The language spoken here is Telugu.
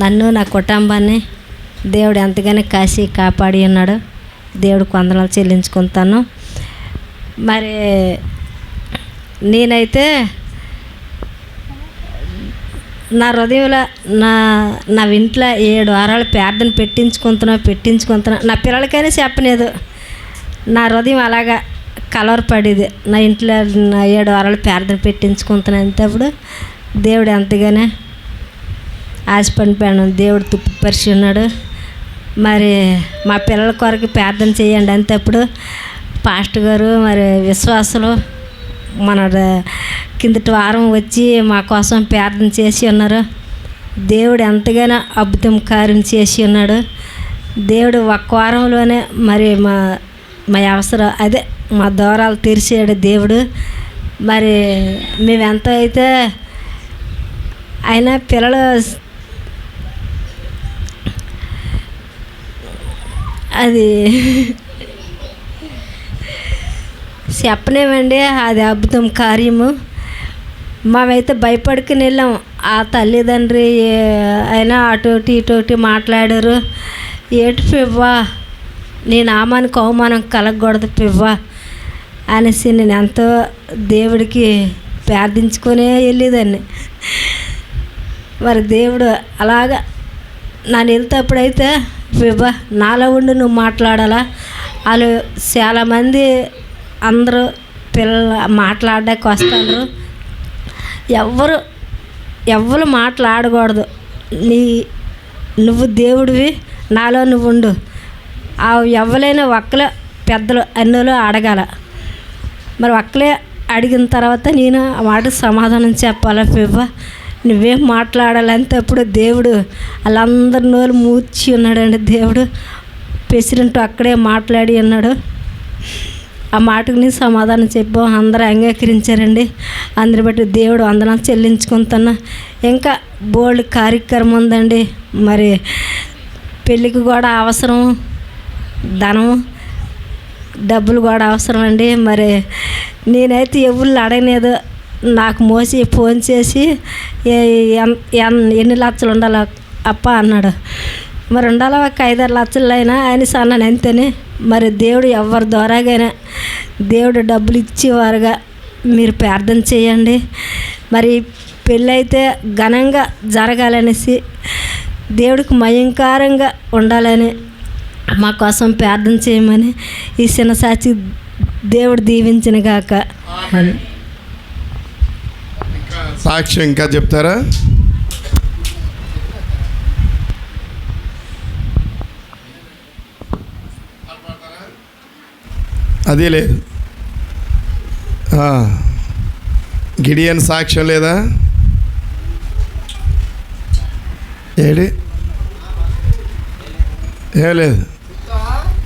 నన్ను నా కుటుంబాన్ని దేవుడు ఎంతగానో కాసి కాపాడి ఉన్నాడు. దేవుడు వందనాలు చెల్లించుకుంటాను. మరి నేనైతే నా హృదయంలో నా ఇంట్లో 7 వారాలు ప్రార్థన పెట్టించుకుంటున్నా. నా పిల్లలకైనా చెప్పలేదు. నా హృదయం అలాగా కలవరపడేది. నా ఇంట్లో 7 వారాలు ప్రార్థన పెట్టించుకుంటున్నా. అంతప్పుడు దేవుడు ఎంతగానో ఆశపడిపోయాను. దేవుడు తుప్పిపరిచి ఉన్నాడు. మరి మా పిల్లల కొరకు ప్రార్థన చేయండి అంతప్పుడు పాస్టర్ గారు మరి విశ్వాసులు మన కిందటి వారం వచ్చి మా కోసం ప్రార్థన చేసి ఉన్నారు. దేవుడు ఎంతగానో అద్భుతం కార్యం చేసి ఉన్నాడు. దేవుడు ఒక్క వారంలోనే మరి మా అవసరం మా దూరాలు తీర్చాడు దేవుడు. మరి మేమెంత అయితే అయినా పిల్లలు అది చెప్పలేమండి. అది అద్భుతం కార్యము. మేమైతే భయపడుకుని వెళ్ళాం. ఆ తల్లిదండ్రి అయినా అటోటి ఇటోటి మాట్లాడారు. ఏటి పివ్వా నీ నామానికి అవమానం కలగకూడదు పివ్వా అనేసి నేను ఎంతో దేవుడికి ప్రార్థించుకునే వెళ్ళేదాన్ని. మరి దేవుడు అలాగా నన్ను వెళ్తేప్పుడైతే పివ్వా నాలో ఉండి నువ్వు మాట్లాడాలా. వాళ్ళు చాలామంది అందరూ పిల్లలు మాట్లాడడానికి వస్తారు. ఎవరు మాట్లాడకూడదు. నువ్వు దేవుడివి, నాలో నువ్వు ఉండు. ఎవరైనా ఒక్కలే పెద్దలు అన్నోళ్ళు అడగాల. మరి ఒక్కలే అడిగిన తర్వాత నేను ఆ మాటకు సమాధానం చెప్పాలా పివ్వ నువ్వేం మాట్లాడాలంటే అప్పుడు దేవుడు వాళ్ళందరి నోళ్ళు మూర్చి ఉన్నాడండి. దేవుడు ప్రెసిడెంట్ అక్కడే మాట్లాడి ఉన్నాడు. ఆ మాటకు నేను సమాధానం చెప్పాం. అందరూ అంగీకరించారండి. అందరి బట్టి దేవుడు వందనాలు చెల్లించుకుంటున్నా. ఇంకా బోల్డ్ కార్యక్రమం ఉందండి. మరి పెళ్ళికి కూడా అవసరం, ధనం డబ్బులు కూడా అవసరం అండి. మరి నేనైతే ఎవరు అడగలేదు. నాకు మోసి ఫోన్ చేసి ఎన్ని లక్షలు ఉండాలి అప్ప అన్నాడు. మరి ఉండాలి ఒక 5-6 లక్షలు అయినా ఆయన అన్నాను అంతేనే. మరి దేవుడు ఎవరి ద్వారాగైనా దేవుడు డబ్బులు ఇచ్చేవారుగా మీరు ప్రార్థన చేయండి. మరి పెళ్ళి అయితే ఘనంగా జరగాలనేసి దేవుడికి మయంకారంగా ఉండాలని మా కోసం ప్రార్థన చేయమని ఈ చిన్న సాక్షి దేవుడు దీవించిన గాక. సాక్ష్యం ఇంకా చెప్తారా? అది లేదు. గిడియన్ సాక్ష్యం లేదా? ఏం లేదు.